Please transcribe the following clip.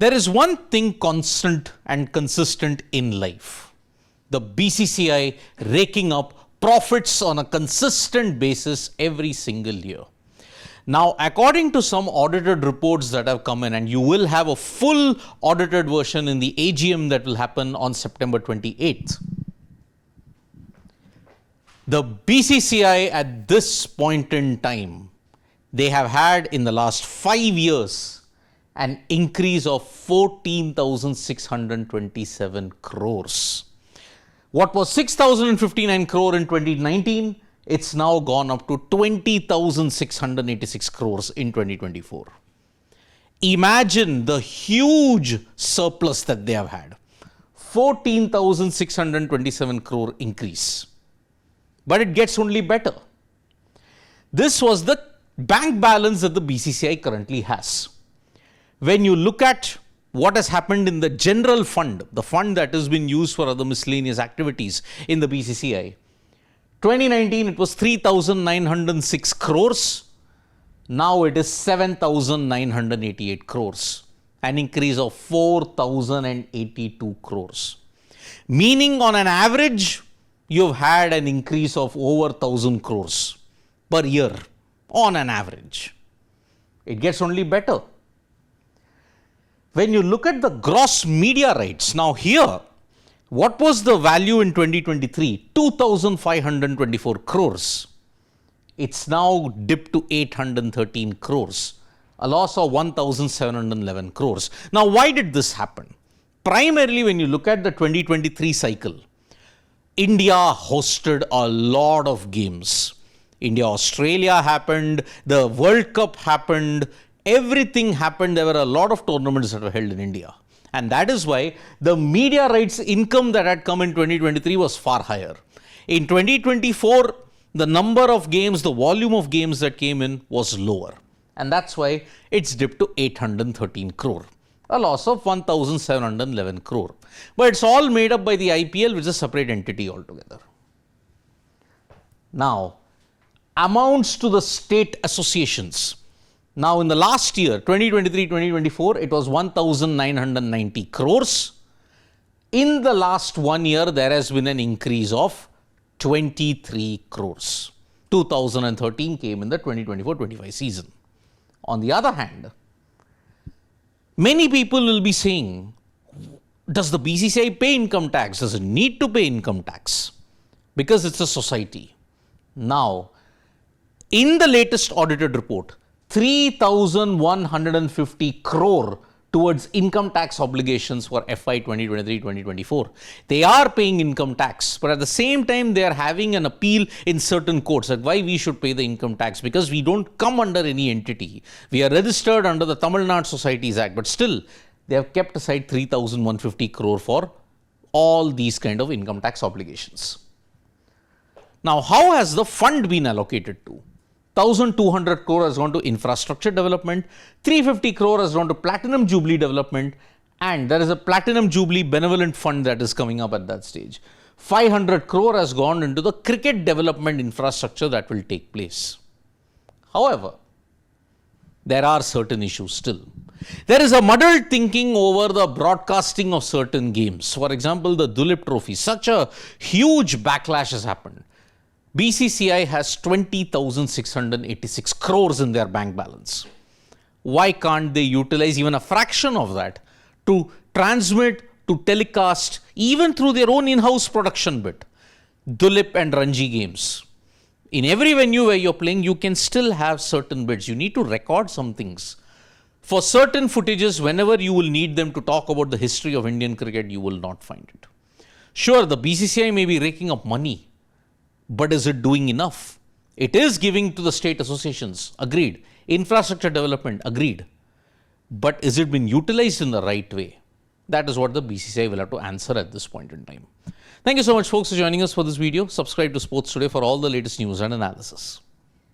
There is one thing constant and consistent in life. The BCCI raking up profits on a consistent basis every single year. Now, according to some audited reports that have come in, and you will have a full audited version in the AGM that will happen on September 28th, the BCCI at this point in time, they have had in the last 5 years an increase of 14,627 crores. What was 6,059 crore in 2019, it's now gone up to 20,686 crores in 2024. Imagine the huge surplus that they have had. 14,627 crore increase. But it gets only better. This was the bank balance that the BCCI currently has. When you look at what has happened in the general fund, the fund that has been used for other miscellaneous activities in the BCCI, 2019 it was 3,906 crores. Now it is 7,988 crores, an increase of 4,082 crores. Meaning on an average, you've had an increase of over 1,000 crores per year on an average. It gets only better. When you look at the gross media rights, now here, what was the value in 2023? 2,524 crores. It's now dipped to 813 crores, a loss of 1,711 crores. Now, why did this happen? Primarily, when you look at the 2023 cycle, India hosted a lot of games. India-Australia happened, the World Cup happened, everything happened. There were a lot of tournaments that were held in India. And that is why the media rights income that had come in 2023 was far higher. In 2024, the number of games, the volume of games that came in was lower. And that's why it's dipped to 813 crore, a loss of 1,711 crore. But it's all made up by the IPL, which is a separate entity altogether. Now, amounts to the state associations. Now, in the last year, 2023-2024, it was 1,990 crores. In the last 1 year, there has been an increase of 23 crores. 2013 came in the 2024-25 season. On the other hand, many people will be saying, does the BCCI pay income tax? Does it need to pay income tax? Because it's a society. Now, in the latest audited report, 3,150 crore towards income tax obligations for FY 2023-2024. They are paying income tax, but at the same time, they are having an appeal in certain courts that why we should pay the income tax, because we don't come under any entity. We are registered under the Tamil Nadu Societies Act, but still, they have kept aside 3,150 crore for all these kind of income tax obligations. Now, how has the fund been allocated to? 1,200 crore has gone to infrastructure development, 350 crore has gone to Platinum Jubilee development, and there is a Platinum Jubilee benevolent fund that is coming up at that stage. 500 crore has gone into the cricket development infrastructure that will take place. However, there are certain issues still. There is a muddled thinking over the broadcasting of certain games. For example, the Dulip Trophy, such a huge backlash has happened. BCCI has 20,686 crores in their bank balance. Why can't they utilize even a fraction of that to transmit, to telecast, even through their own in-house production bit, Dulip and Ranji games? In every venue where you're playing, you can still have certain bits. You need to record some things. For certain footages, whenever you will need them to talk about the history of Indian cricket, you will not find it. Sure, the BCCI may be raking up money, but is it doing enough? It is giving to the state associations, agreed. Infrastructure development, agreed. But is it being utilized in the right way? That is what the BCCI will have to answer at this point in time. Thank you so much, folks, for joining us for this video. Subscribe to Sports Today for all the latest news and analysis.